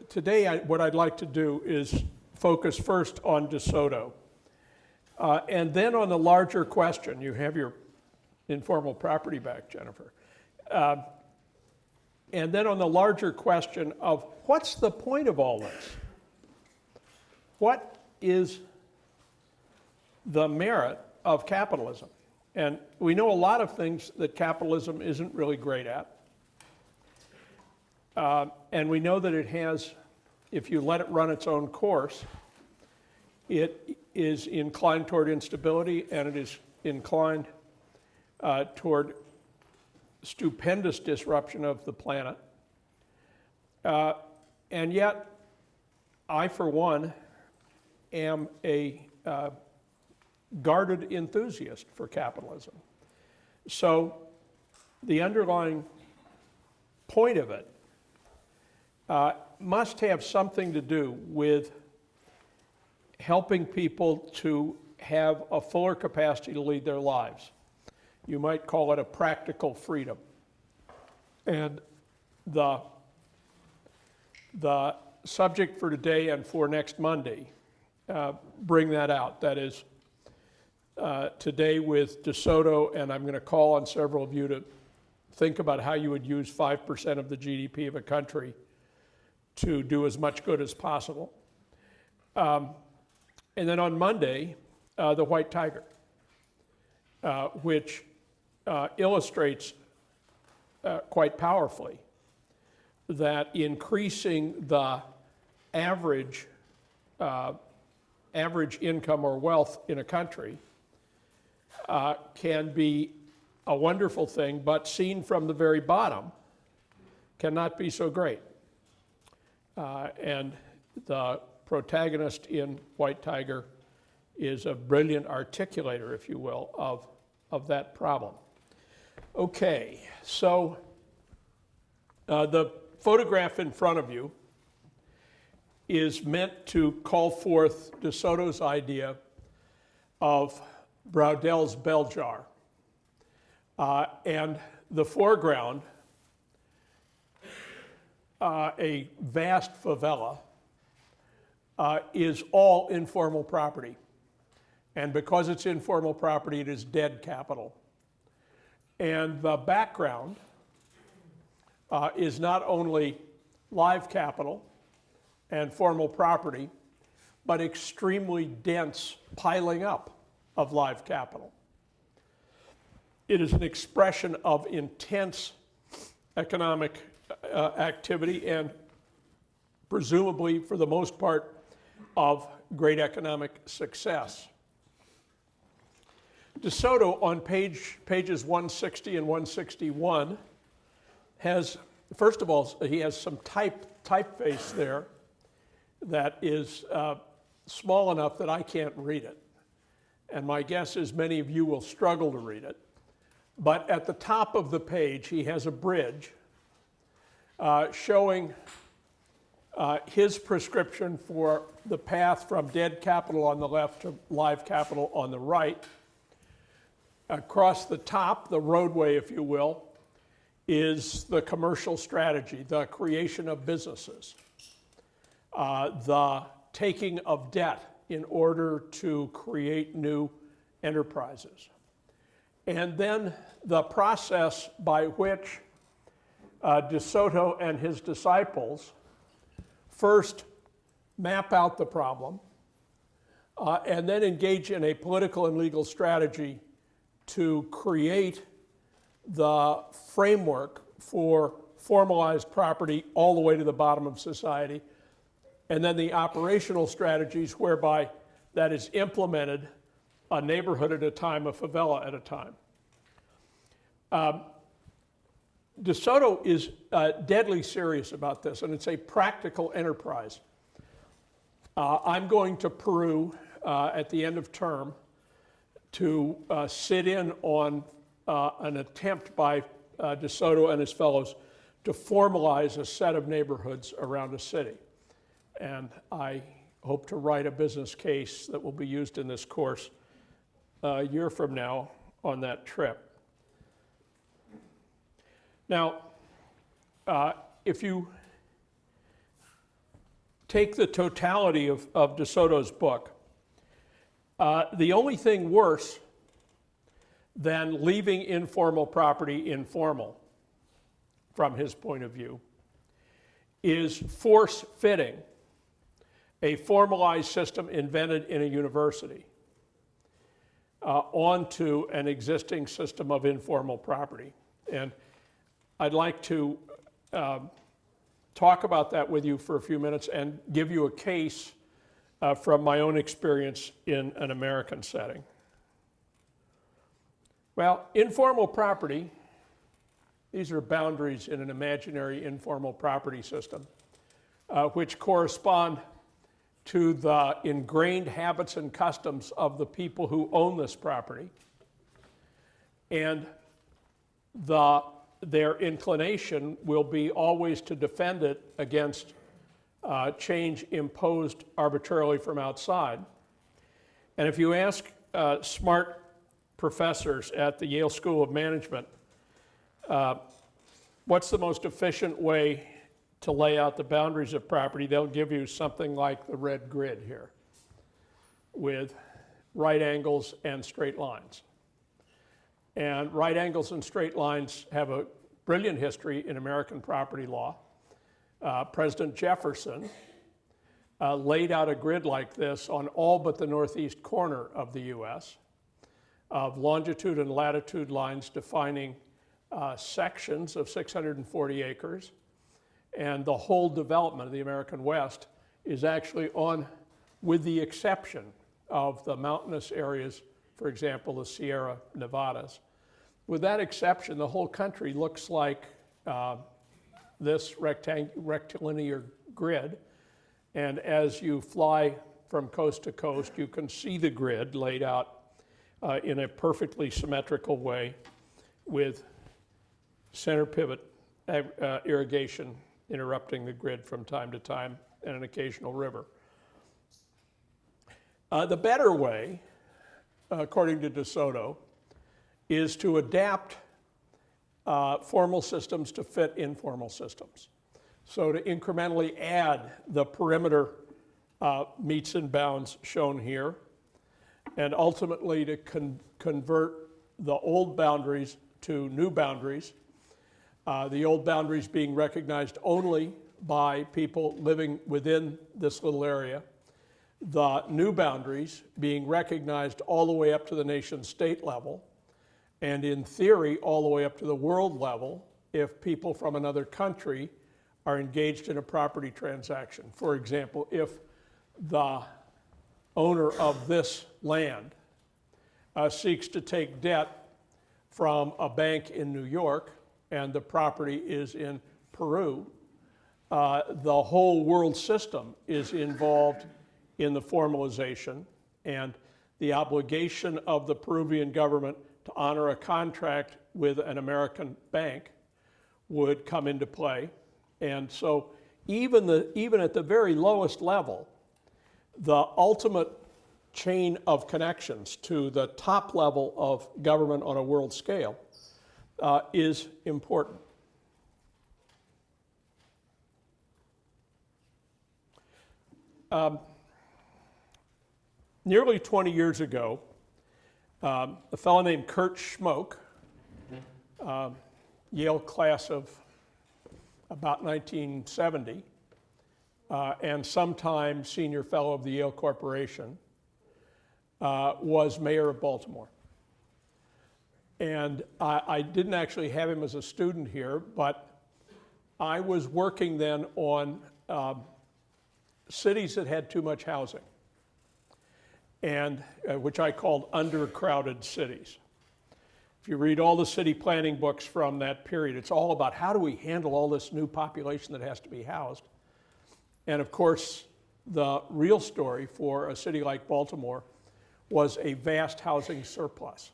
Today, what I'd like to do is focus first on De Soto, and then on the larger question. You have your informal property back, Jennifer. And then on the larger question of what's the point of all this? What is the merit of capitalism? And we know a lot of things that capitalism isn't really great at. And we know that it has, if you let it run its own course, it is inclined toward instability, and it is inclined toward stupendous disruption of the planet. And yet, I, for one, am a guarded enthusiast for capitalism. So the underlying point of it must have something to do with helping people to have a fuller capacity to lead their lives. You might call it a practical freedom. And the subject for today and for next Monday bring that out. That is, today with De Soto, and I'm going to call on several of you to think about how you would use 5% of the GDP of a country to do as much good as possible. And then on Monday, the white tiger, which illustrates quite powerfully that increasing the average income or wealth in a country can be a wonderful thing, but seen from the very bottom cannot be so great. And the protagonist in White Tiger is a brilliant articulator, if you will, of that problem. Okay, so the photograph in front of you is meant to call forth De Soto's idea of Braudel's bell jar. And the foreground, a vast favela, is all informal property. And because it's informal property, it is dead capital. And the background is not only live capital and formal property, but extremely dense piling up of live capital. It is an expression of intense economic activity and presumably, for the most part, of great economic success. De Soto, on pages 160 and 161, has, first of all, he has some typeface there that is small enough that I can't read it. And my guess is many of you will struggle to read it. But at the top of the page, he has a bridge showing his prescription for the path from dead capital on the left to live capital on the right. Across the top, the roadway, if you will, is the commercial strategy, the creation of businesses, the taking of debt in order to create new enterprises. And then the process by which De Soto and his disciples first map out the problem and then engage in a political and legal strategy to create the framework for formalized property all the way to the bottom of society, and then the operational strategies whereby that is implemented a neighborhood at a time, a favela at a time. De Soto is deadly serious about this, and it's a practical enterprise. I'm going to Peru at the end of term to sit in on an attempt by De Soto and his fellows to formalize a set of neighborhoods around a city. And I hope to write a business case that will be used in this course a year from now on that trip. Now, if you take the totality of De Soto's book, the only thing worse than leaving informal property informal, from his point of view, is force fitting a formalized system invented in a university onto an existing system of informal property. And I'd like to talk about that with you for a few minutes and give you a case from my own experience in an American setting. Well, informal property, these are boundaries in an imaginary informal property system, which correspond to the ingrained habits and customs of the people who own this property, and their inclination will be always to defend it against change imposed arbitrarily from outside. And if you ask smart professors at the Yale School of Management, what's the most efficient way to lay out the boundaries of property, they'll give you something like the red grid here with right angles and straight lines. And right angles and straight lines have a brilliant history in American property law. President Jefferson laid out a grid like this on all but the northeast corner of the US, of longitude and latitude lines defining sections of 640 acres. And the whole development of the American West is actually on, with the exception of the mountainous areas, for example, the Sierra Nevadas. With that exception, the whole country looks like this rectilinear grid. And as you fly from coast to coast, you can see the grid laid out in a perfectly symmetrical way with center pivot irrigation interrupting the grid from time to time, and an occasional river. The better way, according to De Soto, is to adapt formal systems to fit informal systems. So to incrementally add the perimeter meets and bounds shown here, and ultimately to convert the old boundaries to new boundaries, the old boundaries being recognized only by people living within this little area, the new boundaries being recognized all the way up to the nation state level, and in theory all the way up to the world level if people from another country are engaged in a property transaction. For example, if the owner of this land seeks to take debt from a bank in New York, and the property is in Peru, the whole world system is involved in the formalization, and the obligation of the Peruvian government to honor a contract with an American bank would come into play. And so even at the very lowest level, the ultimate chain of connections to the top level of government on a world scale is important. Nearly 20 years ago, a fellow named Kurt Schmoke, Yale class of about 1970, and sometime senior fellow of the Yale Corporation, was mayor of Baltimore. And I didn't actually have him as a student here, but I was working then on cities that had too much housing, and which I called undercrowded cities. If you read all the city planning books from that period, it's all about how do we handle all this new population that has to be housed. And of course, the real story for a city like Baltimore was a vast housing surplus.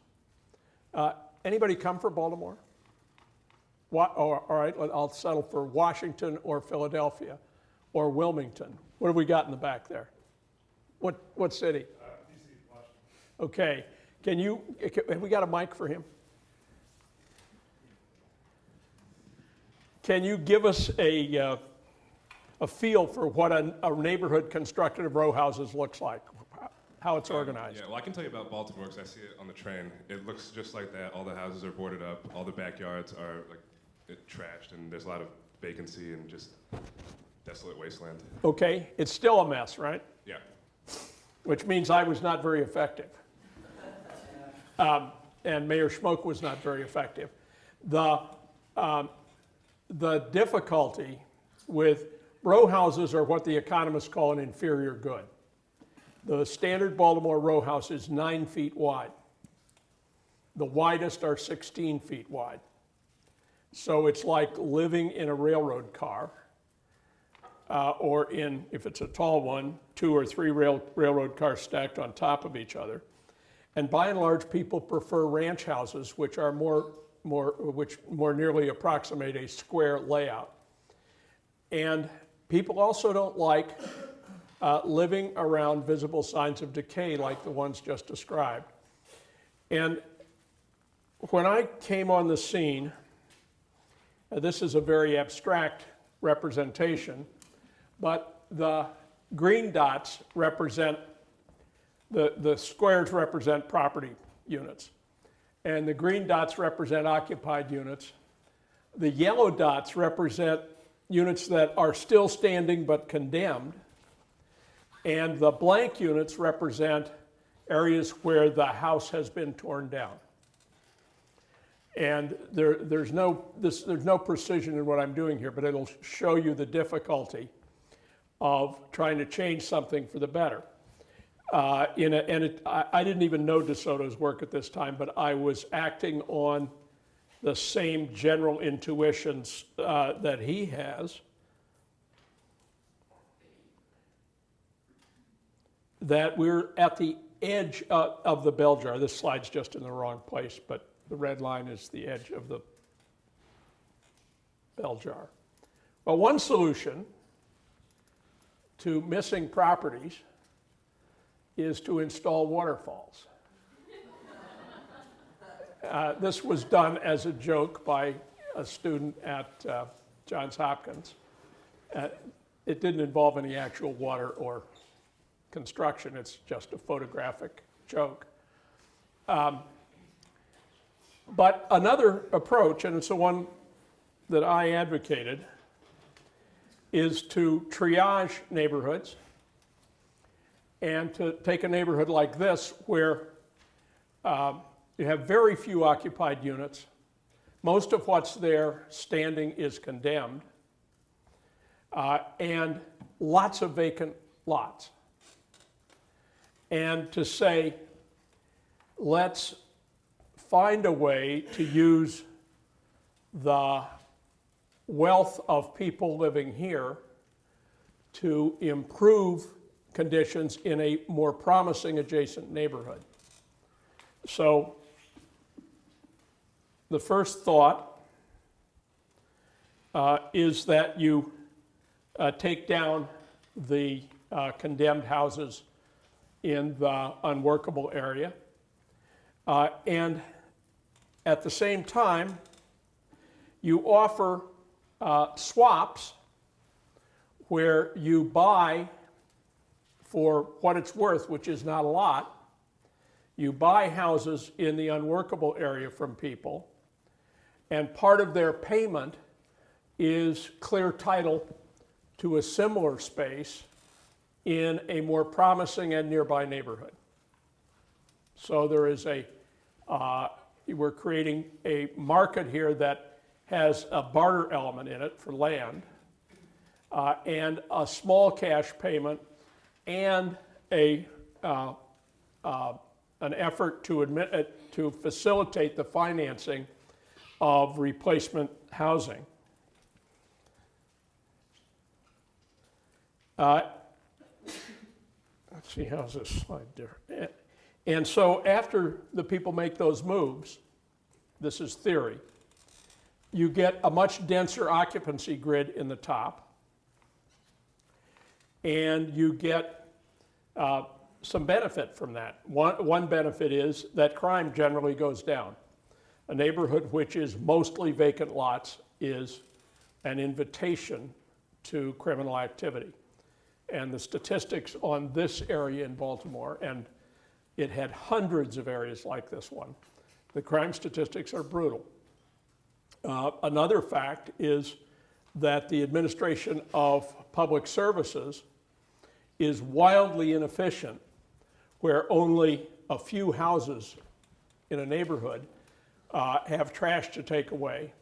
Anybody come from Baltimore? All right, I'll settle for Washington or Philadelphia or Wilmington. What have we got in the back there? What city? DC, Washington. Okay, have we got a mic for him? Can you give us a a feel for what a neighborhood constructed of row houses looks like, how it's organized. Yeah, well, I can tell you about Baltimore because I see it on the train. It looks just like that. All the houses are boarded up. All the backyards are trashed, and there's a lot of vacancy and just desolate wasteland. Okay, it's still a mess, right? Yeah. Which means I was not very effective. And Mayor Schmoke was not very effective. The difficulty with row houses are what the economists call an inferior good. The standard Baltimore row house is 9 feet wide. The widest are 16 feet wide. So it's like living in a railroad car, or in, if it's a tall one, 2 or 3 railroad cars stacked on top of each other. And by and large, people prefer ranch houses, which are more nearly approximate a square layout. And people also don't like living around visible signs of decay like the ones just described. And when I came on the scene, this is a very abstract representation, but the green dots represent, the squares represent property units, and the green dots represent occupied units. The yellow dots represent units that are still standing but condemned, and the blank units represent areas where the house has been torn down. And there's no precision in what I'm doing here, but it'll show you the difficulty of trying to change something for the better. I didn't even know De Soto's work at this time, but I was acting on the same general intuitions that he has, that we're at the edge of the bell jar. This slide's just in the wrong place, but the red line is the edge of the bell jar. Well, one solution to missing properties is to install waterfalls. This was done as a joke by a student at Johns Hopkins. It didn't involve any actual water or construction, it's just a photographic joke. But another approach, and it's the one that I advocated, is to triage neighborhoods and to take a neighborhood like this where you have very few occupied units. Most of what's there standing is condemned, and lots of vacant lots. And to say, let's find a way to use the wealth of people living here to improve conditions in a more promising adjacent neighborhood. So the first thought is that you take down the condemned houses in the unworkable area, and at the same time, you offer swaps where you buy for what it's worth, which is not a lot. You buy houses in the unworkable area from people, and part of their payment is clear title to a similar space in a more promising and nearby neighborhood. So there is we're creating a market here that has a barter element in it for land, and a small cash payment, and an effort to facilitate the financing of replacement housing. Let's see, how's this slide different? And so after the people make those moves, this is theory, you get a much denser occupancy grid in the top, and you get some benefit from that. One benefit is that crime generally goes down. A neighborhood which is mostly vacant lots is an invitation to criminal activity. And the statistics on this area in Baltimore, and it had hundreds of areas like this one, the crime statistics are brutal. Another fact is that the administration of public services is wildly inefficient, where only a few houses in a neighborhood have trash to take away,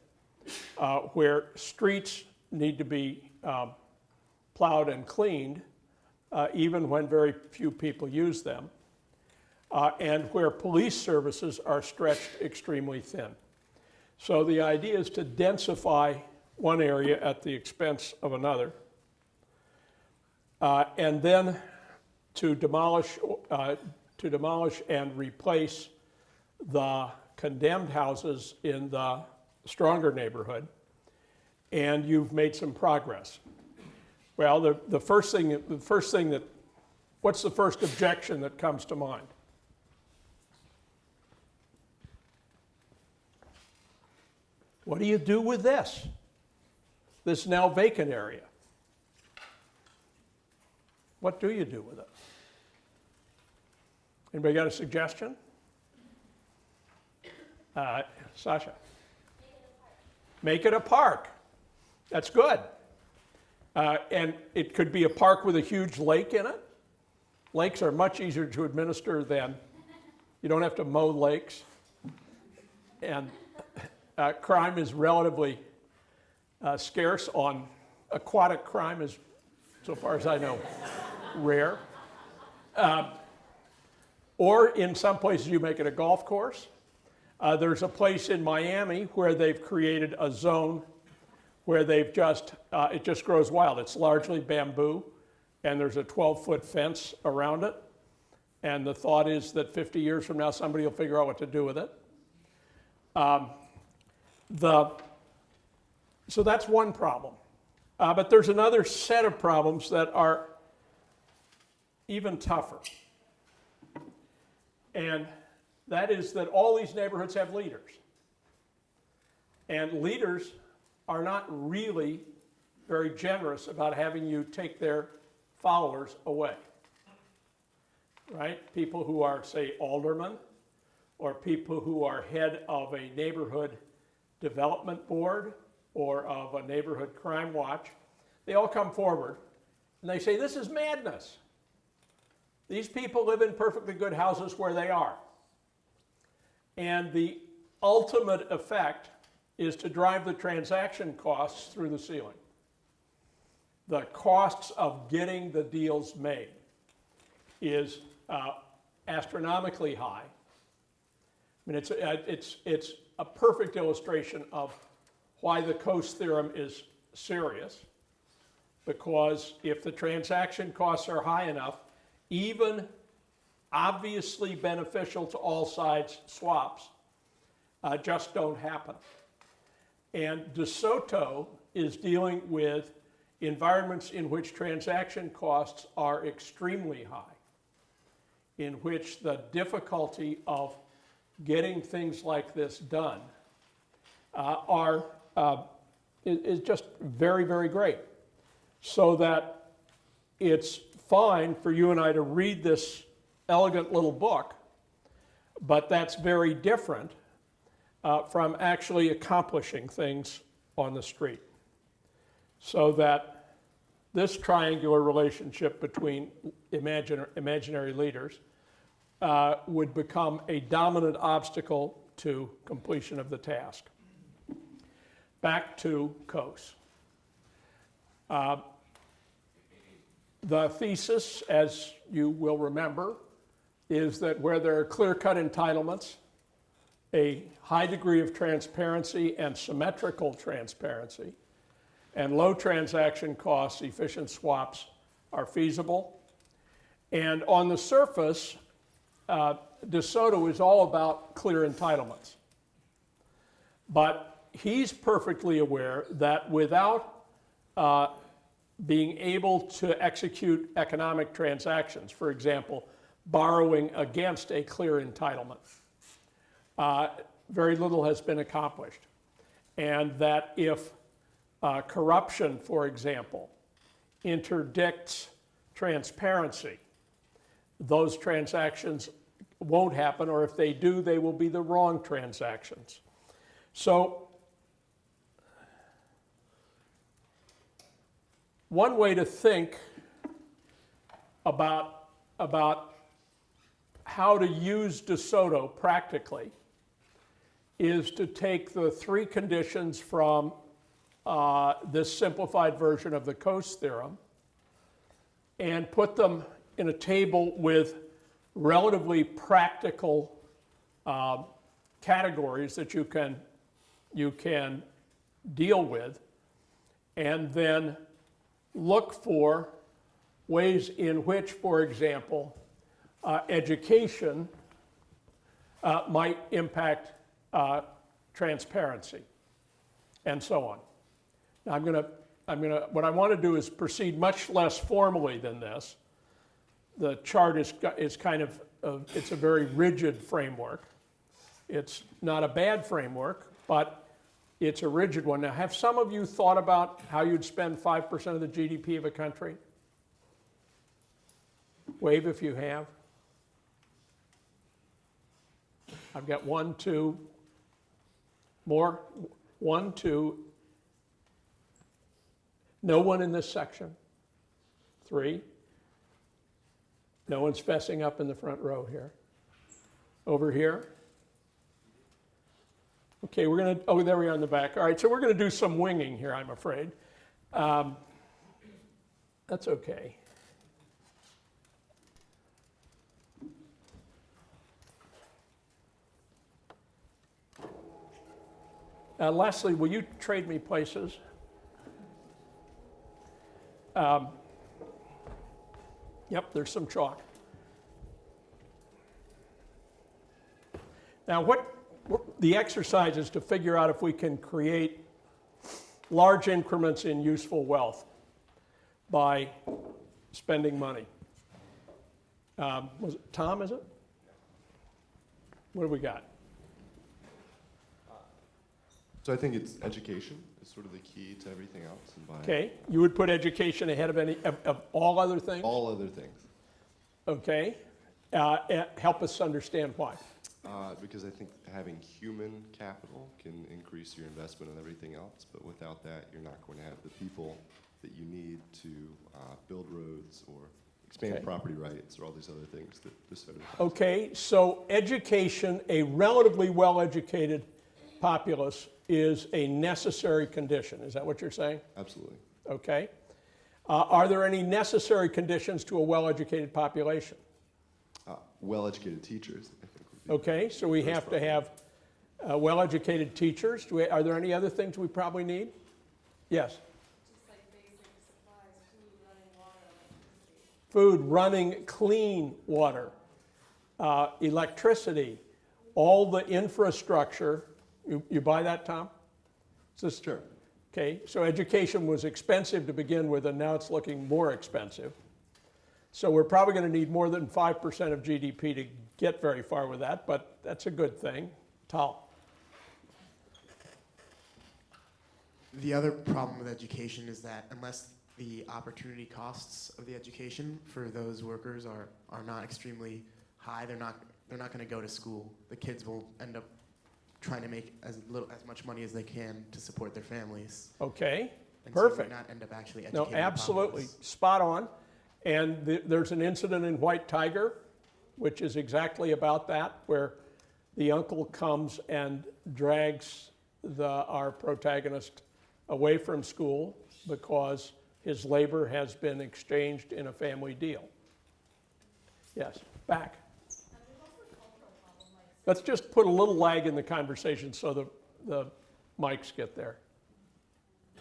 where streets need to be plowed and cleaned, even when very few people use them, and where police services are stretched extremely thin. So the idea is to densify one area at the expense of another, and then to demolish and replace the condemned houses in the stronger neighborhood, and you've made some progress. Well, the first thing that, what's the first objection that comes to mind? What do you do with this now vacant area? What do you do with it? Anybody got a suggestion? Sasha? Make it a park. That's good. And it could be a park with a huge lake in it. Lakes are much easier to administer than, you don't have to mow lakes. And crime is relatively scarce on, aquatic crime is, so far as I know, rare. Or in some places you make it a golf course. There's a place in Miami where they've created a zone where they've just, it just grows wild. It's largely bamboo, and there's a 12-foot fence around it. And the thought is that 50 years from now, somebody will figure out what to do with it. So that's one problem. But there's another set of problems that are even tougher. And that is that all these neighborhoods have leaders. And leaders are not really very generous about having you take their followers away. Right? People who are, say, aldermen, or people who are head of a neighborhood development board or of a neighborhood crime watch, they all come forward and they say, this is madness. These people live in perfectly good houses where they are. And the ultimate effect is to drive the transaction costs through the ceiling. The costs of getting the deals made is astronomically high. I mean, it's a perfect illustration of why the Coase theorem is serious, because if the transaction costs are high enough, even obviously beneficial to all sides swaps just don't happen. And De Soto is dealing with environments in which transaction costs are extremely high, in which the difficulty of getting things like this done is just very, very great. So that it's fine for you and I to read this elegant little book, but that's very different from actually accomplishing things on the street. So that this triangular relationship between imaginary leaders would become a dominant obstacle to completion of the task. Back to Coase. The thesis, as you will remember, is that where there are clear-cut entitlements, a high degree of transparency and symmetrical transparency, and low transaction costs, efficient swaps are feasible. And on the surface, De Soto is all about clear entitlements. But he's perfectly aware that without being able to execute economic transactions, for example, borrowing against a clear entitlement, very little has been accomplished. And that if corruption, for example, interdicts transparency. Those transactions won't happen, or if they do, they will be the wrong transactions. So one way to think about how to use De Soto practically is to take the three conditions from this simplified version of the Coase theorem and put them in a table with relatively practical categories that you can deal with, and then look for ways in which, for example, education might impact transparency, and so on. Now what I want to do is proceed much less formally than this. The chart is kind of, it's a very rigid framework. It's not a bad framework, but it's a rigid one. Now, have some of you thought about how you'd spend 5% of the GDP of a country? Wave if you have. I've got 1, 2, more. 1, 2. No one in this section. 3. No one's fessing up in the front row here. Over here. Okay, we're going to, oh, there we are in the back. All right, so we're going to do some winging here, I'm afraid. That's okay. Leslie, will you trade me places? Yep, there's some chalk. Now, the exercise is to figure out if we can create large increments in useful wealth by spending money. Was it Tom, is it? What do we got? So I think it's education is sort of the key to everything else. And by Okay, you would put education ahead of of all other things? all other things. Okay, help us understand why. Because I think having human capital can increase your investment in everything else, but without that, you're not going to have the people that you need to build roads or expand Okay. property rights or all these other things that De Soto has. Okay, so education, a relatively well-educated populace is a necessary condition. Is that what you're saying? Absolutely. Okay. Are there any necessary conditions to a well-educated population? Well-educated teachers, I think, would be Okay, so we the first have to problem. have well-educated teachers. Are there any other things we probably need? Yes. Just like basic supplies, food, running water, electricity. Food, running clean water, electricity, all the infrastructure. You buy that, Tom? Is this, Sure. okay, so education was expensive to begin with, and now it's looking more expensive. So we're probably going to need more than 5% of GDP to get very far with that, but that's a good thing. Tal? The other problem with education is that unless the opportunity costs of the education for those workers are not extremely high, they're not going to go to school. The kids will end up trying to make as much money as they can to support their families. Okay, And perfect. So they not end up actually No, educating the absolutely, populace. spot on. And there's an incident in White Tiger, which is exactly about that, where the uncle comes and drags our protagonist away from school because his labor has been exchanged in a family deal. Yes, back. Let's just put a little lag in the conversation so the mics get there.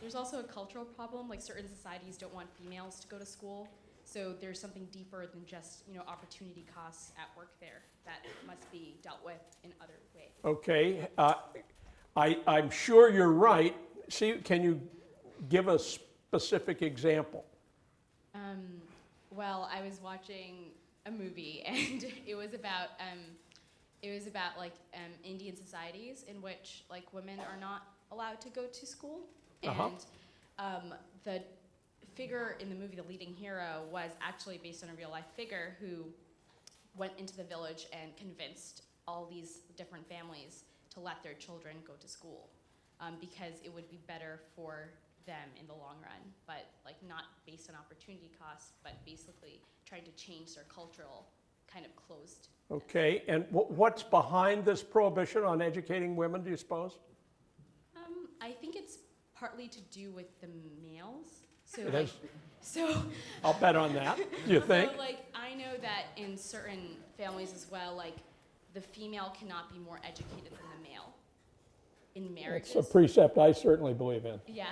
There's also a cultural problem, like certain societies don't want females to go to school, so there's something deeper than just, opportunity costs at work there that must be dealt with in other ways. Okay, I'm sure you're right. See, can you give a specific example? Well, I was watching a movie and it was about Indian societies in which women are not allowed to go to school, and the figure in the movie, the leading hero, was actually based on a real life figure who went into the village and convinced all these different families to let their children go to school because it would be better for them in the long run, but like not based on opportunity costs, but basically trying to change their cultural kind of closed. Okay, and what's behind this prohibition on educating women, do you suppose? I think it's partly to do with the males. So It like, is? so I'll bet on that, do you think? So, like, I know that in certain families as well, like, the female cannot be more educated than the male in marriages. It's a precept I certainly believe in. Yeah.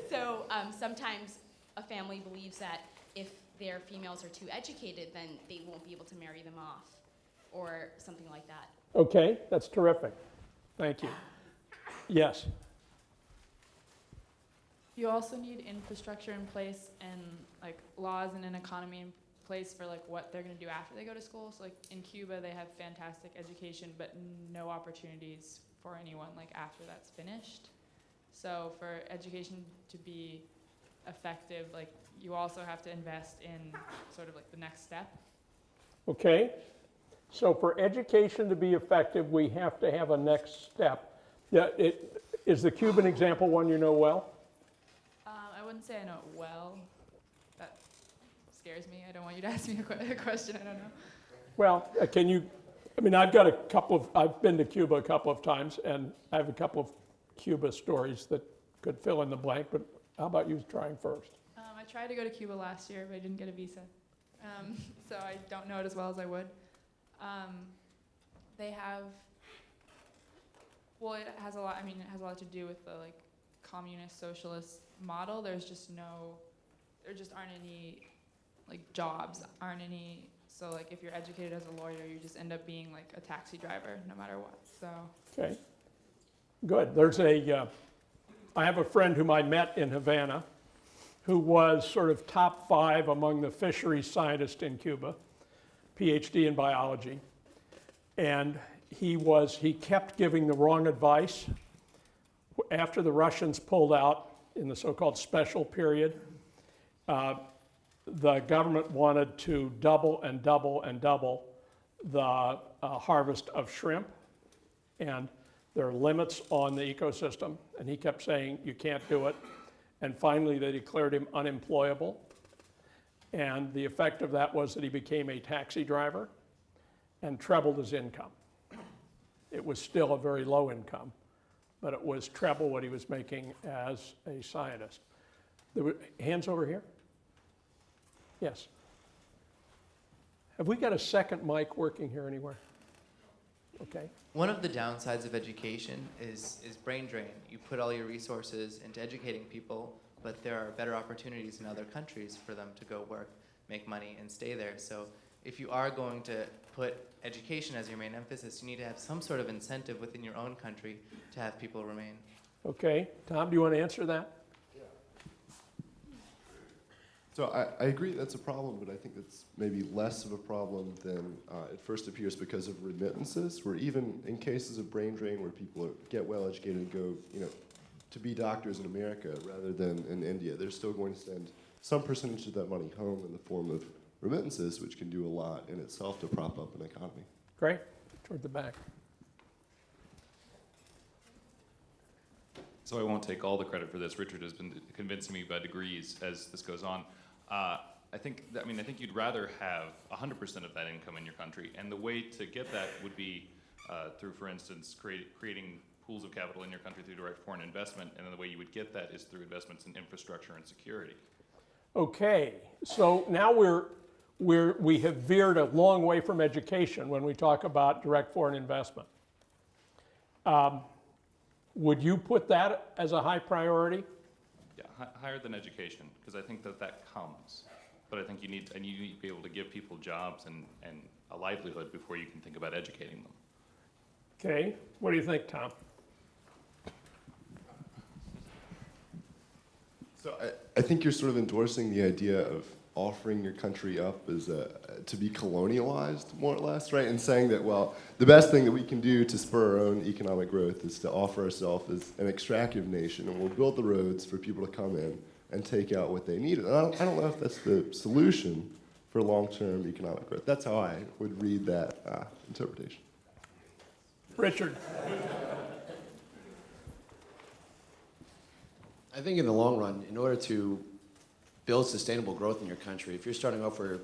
So sometimes a family believes that if their females are too educated, then they won't be able to marry them off or something like that. Okay, that's terrific. Thank you. Yes. You also need infrastructure in place and like laws and an economy in place for like what they're going to do after they go to school. So like in Cuba, they have fantastic education, but no opportunities for anyone like after that's finished. So for education to be effective, like you also have to invest in sort of like the next step. Okay. So for education to be effective, we have to have a next step. Yeah, is the Cuban example one you know well? I wouldn't say I know it well. That scares me. I don't want you to ask me a question I don't know. Well, can you, I've been to Cuba a couple of times, and I have a couple of Cuba stories that could fill in the blank, but how about you trying first? I tried to go to Cuba last year, but I didn't get a visa. So I don't know it as well as I would. They have, well, it has a lot to do with the like communist socialist model. There just aren't any like jobs, so like if you're educated as a lawyer, you just end up being like a taxi driver no matter what, so. Okay, good. I have a friend whom I met in Havana who was sort of top 5 among the fisheries scientists in Cuba, PhD in biology. And he kept giving the wrong advice. After the Russians pulled out in the so-called special period, the government wanted to double and double and double the harvest of shrimp. And there are limits on the ecosystem. And he kept saying, you can't do it. And finally, they declared him unemployable. And the effect of that was that he became a taxi driver and trebled his income. It was still a very low income, but it was treble what he was making as a scientist. Hands over here? Yes. Have we got a second mic working here anywhere? Okay. One of the downsides of education is brain drain. You put all your resources into educating people, but there are better opportunities in other countries for them to go work, make money, and stay there. So if you are going to put education as your main emphasis, you need to have some sort of incentive within your own country to have people remain. Okay. Tom, do you want to answer that? So I agree that's a problem, but I think it's maybe less of a problem than it first appears because of remittances, where even in cases of brain drain where people get well educated and go, to be doctors in America rather than in India, they're still going to send some percentage of that money home in the form of remittances, which can do a lot in itself to prop up an economy. Great. Toward the back. So I won't take all the credit for this. Richard has been convincing me by degrees as this goes on. I think you'd rather have 100% of that income in your country, and the way to get that would be through, for instance, creating pools of capital in your country through direct foreign investment, and then the way you would get that is through investments in infrastructure and security. Okay, so now we have veered a long way from education when we talk about direct foreign investment. Would you put that as a high priority? Yeah, higher than education, because I think that comes. But I think you need to be able to give people jobs and a livelihood before you can think about educating them. Okay, what do you think, Tom? So I think you're sort of endorsing the idea of offering your country up as to be colonialized, more or less, right? And saying that, well, the best thing that we can do to spur our own economic growth is to offer ourselves as an extractive nation, and we'll build the roads for people to come in, and take out what they need. And I don't know if that's the solution for long-term economic growth. That's how I would read that interpretation. Richard? I think in the long run, in order to build sustainable growth in your country, if you're starting off where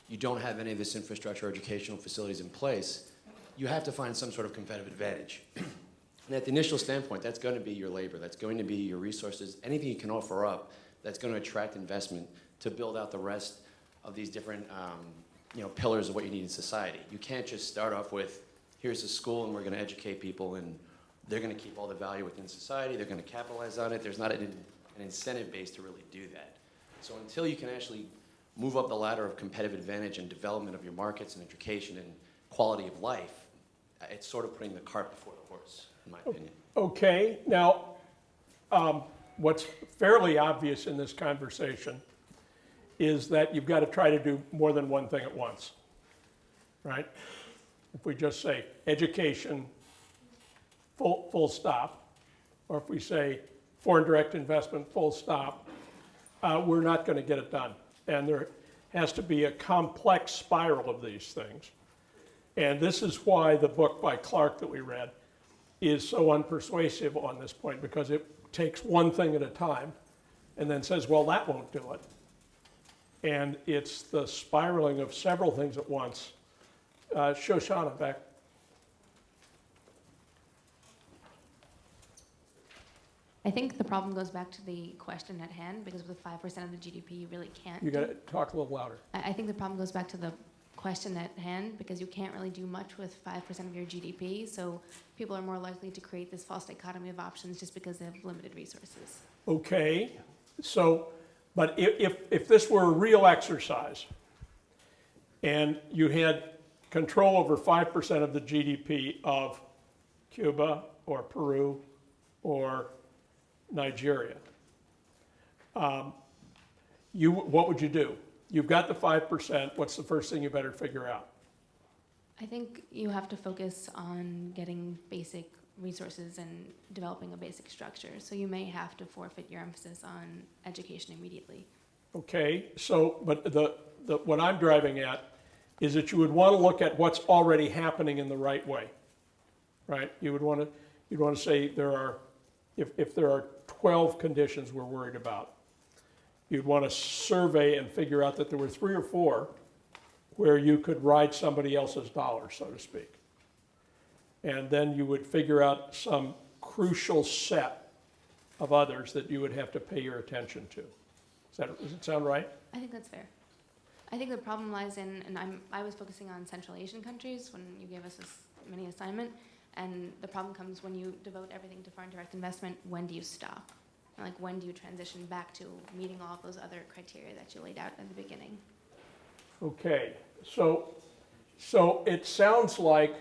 you don't have any of this infrastructure or educational facilities in place, you have to find some sort of competitive advantage. And at the initial standpoint, that's going to be your labor, that's going to be your resources, anything you can offer up that's going to attract investment to build out the rest of these different pillars of what you need in society. You can't just start off with, here's a school and we're going to educate people and they're going to keep all the value within society, they're going to capitalize on it. There's not an incentive base to really do that. So until you can actually move up the ladder of competitive advantage and development of your markets and education and quality of life, it's sort of putting the cart before the horse, in my opinion. Okay, now, what's fairly obvious in this conversation is that you've got to try to do more than one thing at once, right? If we just say education, full stop, or if we say foreign direct investment, full stop, we're not going to get it done. And there has to be a complex spiral of these things. And this is why the book by Clark that we read is so unpersuasive on this point, because it takes one thing at a time and then says, well, that won't do it. And it's the spiraling of several things at once. Shoshana, back. I think the problem goes back to the question at hand, because with 5% of the GDP, you really can't. You got to talk a little louder. I think the problem goes back to the question at hand, because you can't really do much with 5% of your GDP. So people are more likely to create this false dichotomy of options just because they have limited resources. Okay, so, but if this were a real exercise and you had control over 5% of the GDP of Cuba or Peru or Nigeria, what would you do? You've got the 5%, what's the first thing you better figure out? I think you have to focus on getting basic resources and developing a basic structure. So you may have to forfeit your emphasis on education immediately. Okay, so, but what I'm driving at is that you would want to look at what's already happening in the right way, right? You'd want to say there are, if there are 12 conditions we're worried about, you'd want to survey and figure out that there were 3 or 4 where you could ride somebody else's dollar, so to speak. And then you would figure out some crucial set of others that you would have to pay your attention to. Does it sound right? I think that's fair. I think the problem lies in, and I was focusing on Central Asian countries when you gave us this mini assignment, and the problem comes when you devote everything to foreign direct investment. When do you stop? And like, when do you transition back to meeting all of those other criteria that you laid out at the beginning? Okay, so it sounds like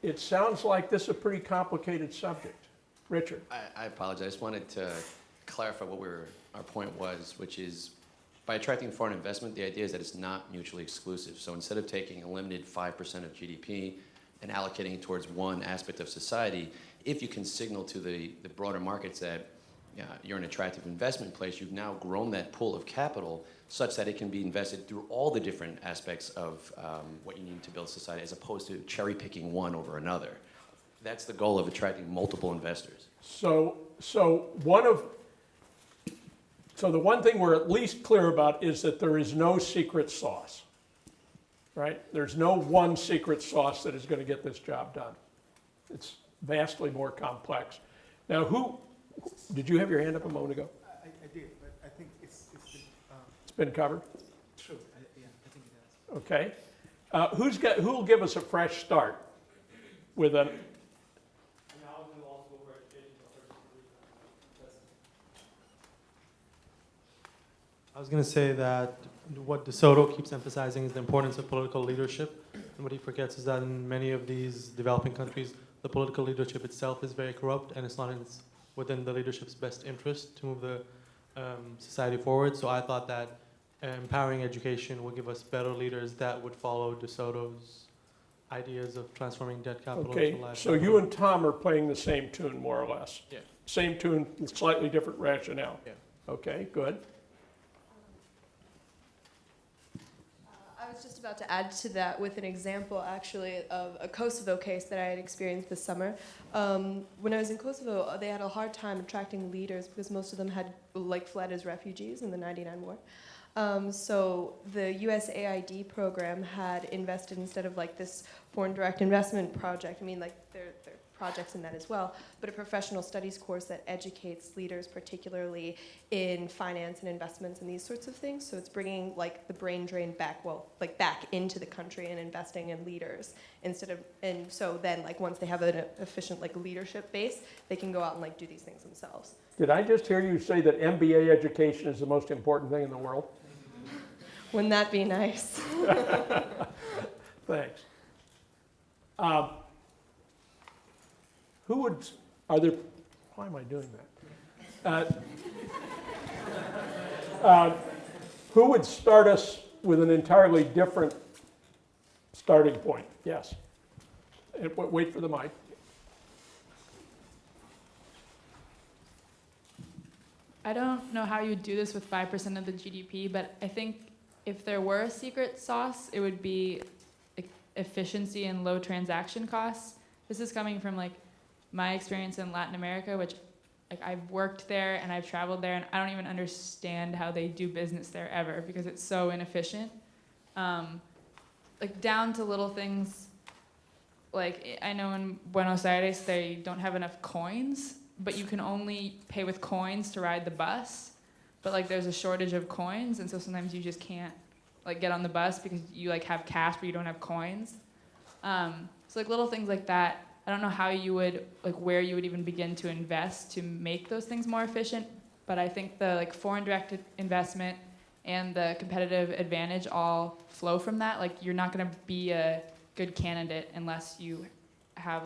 this is a pretty complicated subject. Richard. I apologize. I just wanted to clarify what our point was, which is by attracting foreign investment, the idea is that it's not mutually exclusive. So instead of taking a limited 5% of GDP and allocating it towards one aspect of society, if you can signal to the broader markets that you're an attractive investment place, you've now grown that pool of capital such that it can be invested through all the different aspects of what you need to build society, as opposed to cherry picking one over another. That's the goal of attracting multiple investors. So the one thing we're at least clear about is that there is no secret sauce, right? There's no one secret sauce that is going to get this job done. It's vastly more complex. Now, did you have your hand up a moment ago? I did, but I think it's been covered? True, yeah, I think it has. Okay. Who will give us a fresh start with a... I was going to say that what De Soto keeps emphasizing is the importance of political leadership. And what he forgets is that in many of these developing countries, the political leadership itself is very corrupt, and it's not within the leadership's best interest to move the society forward. So I thought that empowering education would give us better leaders that would follow De Soto's ideas of transforming debt capital into life. So you and Tom are playing the same tune, more or less. Yeah. Same tune, slightly different rationale. Yeah. Okay, good. I was just about to add to that with an example, actually, of a Kosovo case that I had experienced this summer. When I was in Kosovo, they had a hard time attracting leaders because most of them had fled as refugees in the '99 war. So the USAID program had invested, instead of this foreign direct investment project, I mean, there are projects in that as well, but a professional studies course that educates leaders, particularly in finance and investments and these sorts of things. So it's bringing the brain drain back, back into the country and investing in leaders instead of, and so then once they have an efficient leadership base, they can go out and do these things themselves. Did I just hear you say that MBA education is the most important thing in the world? Wouldn't that be nice? Thanks. Why am I doing that? Who would start us with an entirely different starting point? Yes. Wait for the mic. I don't know how you would do this with 5% of the GDP, but I think if there were a secret sauce, it would be efficiency and low transaction costs. This is coming from my experience in Latin America, which I've worked there and I've traveled there, and I don't even understand how they do business there ever because it's so inefficient. Down to little things, I know in Buenos Aires they don't have enough coins, but you can only pay with coins to ride the bus. But there's a shortage of coins, and so sometimes you just can't get on the bus because you have cash but you don't have coins. So little things like that. I don't know how you would where you would even begin to invest to make those things more efficient. But I think the foreign direct investment and the competitive advantage all flow from that. You're not going to be a good candidate unless you have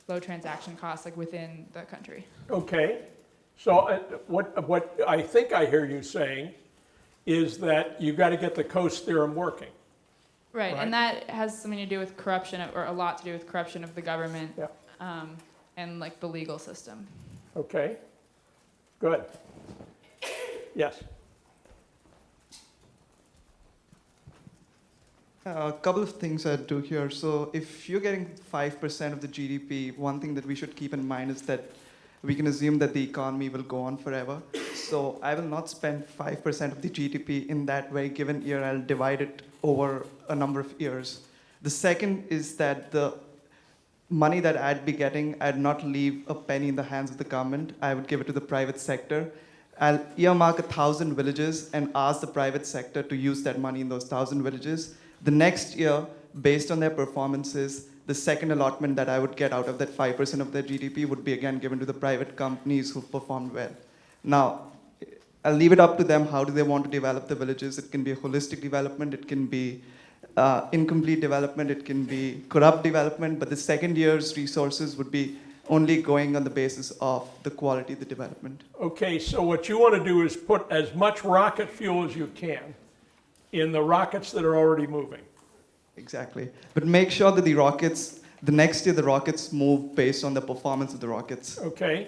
low transaction costs within the country. Okay. So what I think I hear you saying is that you've got to get the Coase theorem working. Right, and that has something to do with corruption, or a lot to do with corruption of the government, Yeah. And the legal system. Okay. Good. Yes. A couple of things I'd do here. So if you're getting 5% of the GDP, one thing that we should keep in mind is that we can assume that the economy will go on forever. So I will not spend 5% of the GDP in that very given year. I'll divide it over a number of years. The second is that the money that I'd be getting, I'd not leave a penny in the hands of the government. I would give it to the private sector. I'll earmark 1,000 villages and ask the private sector to use that money in those 1,000 villages. The next year, based on their performances, the second allotment that I would get out of that 5% of their GDP would be again given to the private companies who performed well. Now, I'll leave it up to them. How do they want to develop the villages? It can be a holistic development. It can be incomplete development. It can be corrupt development. But the second year's resources would be only going on the basis of the quality of the development. Okay, so what you want to do is put as much rocket fuel as you can in the rockets that are already moving. Exactly. But make sure that the next year the rockets move based on the performance of the rockets. Okay.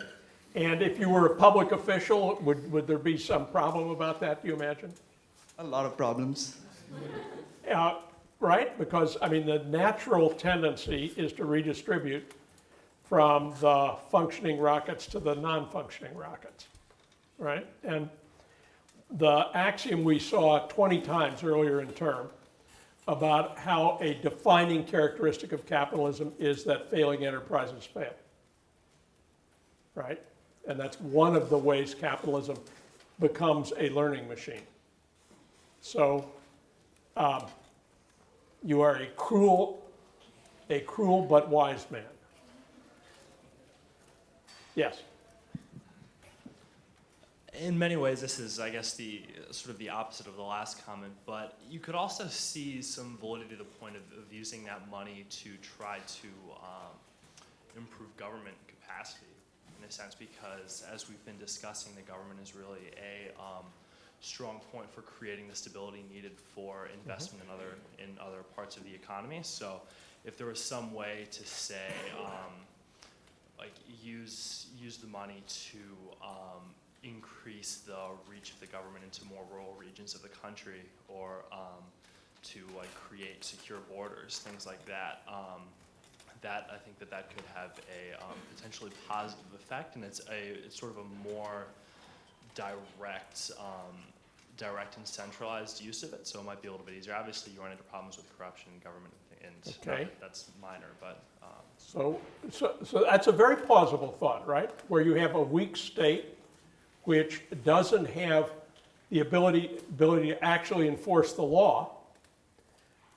And if you were a public official, would there be some problem about that, do you imagine? A lot of problems. Right? Because, the natural tendency is to redistribute from the functioning rockets to the non-functioning rockets, right? And the axiom we saw 20 times earlier in term about how a defining characteristic of capitalism is that failing enterprises fail, right? And that's one of the ways capitalism becomes a learning machine. So you are a cruel but wise man. Yes. In many ways, this is, I guess, the sort of the opposite of the last comment, but you could also see some validity to the point of using that money to try to improve government capacity, in a sense, because as we've been discussing, the government is really a strong point for creating the stability needed for investment in other parts of the economy. So if there was some way to say, use the money to increase the reach of the government into more rural regions of the country, or to like create secure borders, things like that. That I think that could have a potentially positive effect, and it's sort of a more direct and centralized use of it, so it might be a little bit easier. Obviously, you run into problems with corruption in government, and Okay. that's minor, but. So that's a very plausible thought, right? Where you have a weak state which doesn't have the ability to actually enforce the law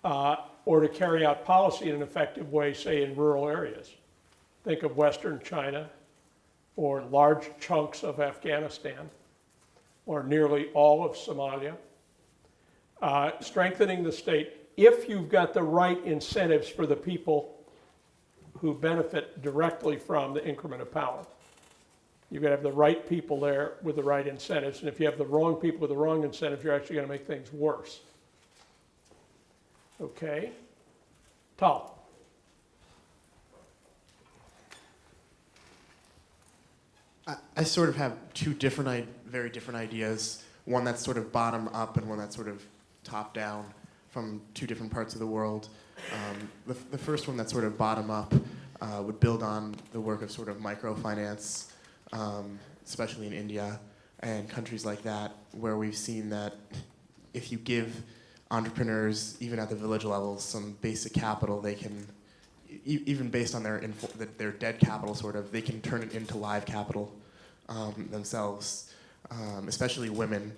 or to carry out policy in an effective way, say in rural areas. Think of Western China or large chunks of Afghanistan or nearly all of Somalia. Strengthening the state, if you've got the right incentives for the people who benefit directly from the increment of power. You've got to have the right people there with the right incentives, and if you have the wrong people with the wrong incentives, you're actually going to make things worse. Okay? Tal. I sort of have two very different ideas. One that's sort of bottom up and one that's sort of top down from two different parts of the world. The first one that's sort of bottom up would build on the work of sort of microfinance, especially in India and countries like that, where we've seen that if you give entrepreneurs, even at the village level, some basic capital, they can, even based on their dead capital, sort of, they can turn it into live capital themselves, especially women.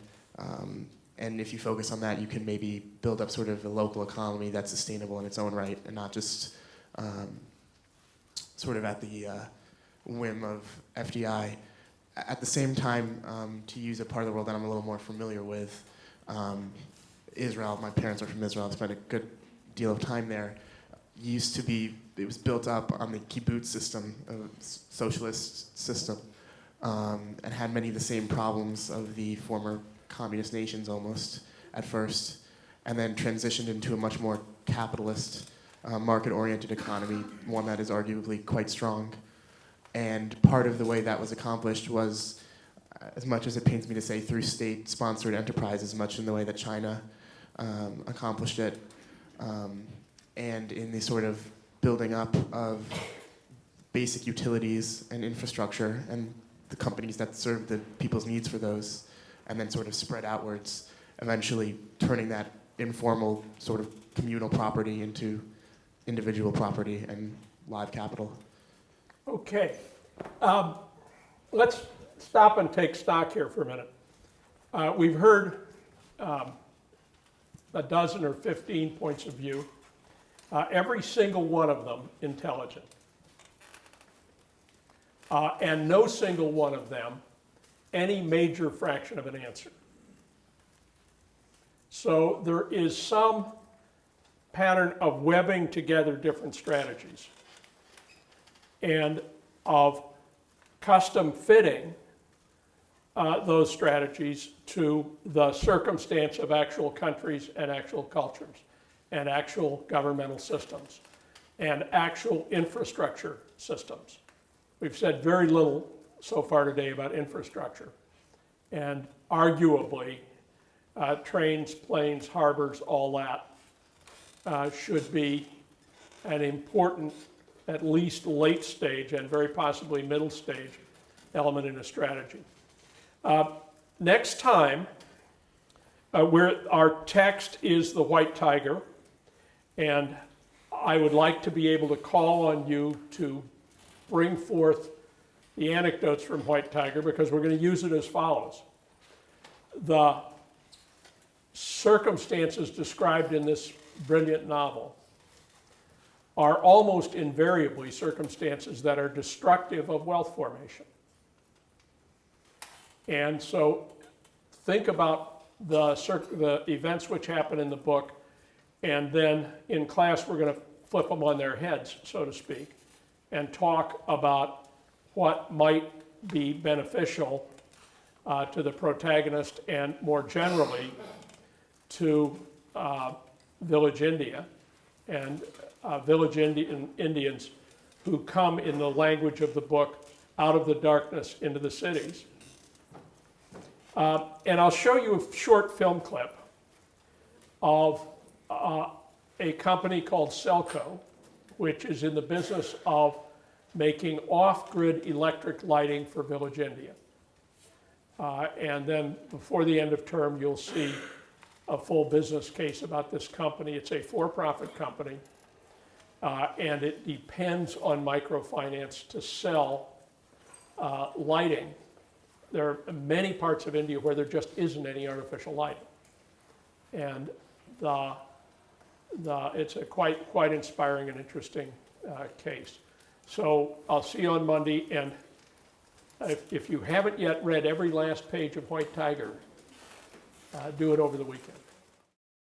And if you focus on that, you can maybe build up sort of a local economy that's sustainable in its own right, and not just sort of at the whim of FDI. At the same time, to use a part of the world that I'm a little more familiar with, Israel. My parents are from Israel. I've spent a good deal of time there. It was built up on the kibbutz system, a socialist system, and had many of the same problems of the former communist nations almost at first, and then transitioned into a much more capitalist, market-oriented economy, one that is arguably quite strong. And part of the way that was accomplished was, as much as it pains me to say, through state-sponsored enterprises, much in the way that China accomplished it, and in the sort of building up of basic utilities and infrastructure and the companies that serve the people's needs for those, and then sort of spread outwards, eventually turning that informal sort of communal property into individual property and live capital. Okay. Let's stop and take stock here for a minute. We've heard a dozen or 15 points of view, every single one of them intelligent. And no single one of them any major fraction of an answer. So there is some pattern of webbing together different strategies and of custom fitting those strategies to the circumstance of actual countries and actual cultures and actual governmental systems and actual infrastructure systems. We've said very little so far today about infrastructure, and arguably trains, planes, harbors, all that should be an important, at least late stage and very possibly middle stage element in a strategy. Next time, our text is the white tiger, and I would like to be able to call on you to bring forth the anecdotes from White Tiger, because we're going to use it as follows. The circumstances described in this brilliant novel are almost invariably circumstances that are destructive of wealth formation. And so think about the events which happen in the book, and then in class we're going to flip them on their heads, so to speak, and talk about what might be beneficial to the protagonist and more generally to village India and village Indians who come, in the language of the book, out of the darkness into the cities And I'll show you a short film clip of a company called Selco, which is in the business of making off-grid electric lighting for Village India. And then before the end of term, you'll see a full business case about this company. It's a for-profit company, and it depends on microfinance to sell lighting. There are many parts of India where there just isn't any artificial lighting. And it's a quite inspiring and interesting case. So I'll see you on Monday, and if you haven't yet read every last page of White Tiger, do it over the weekend.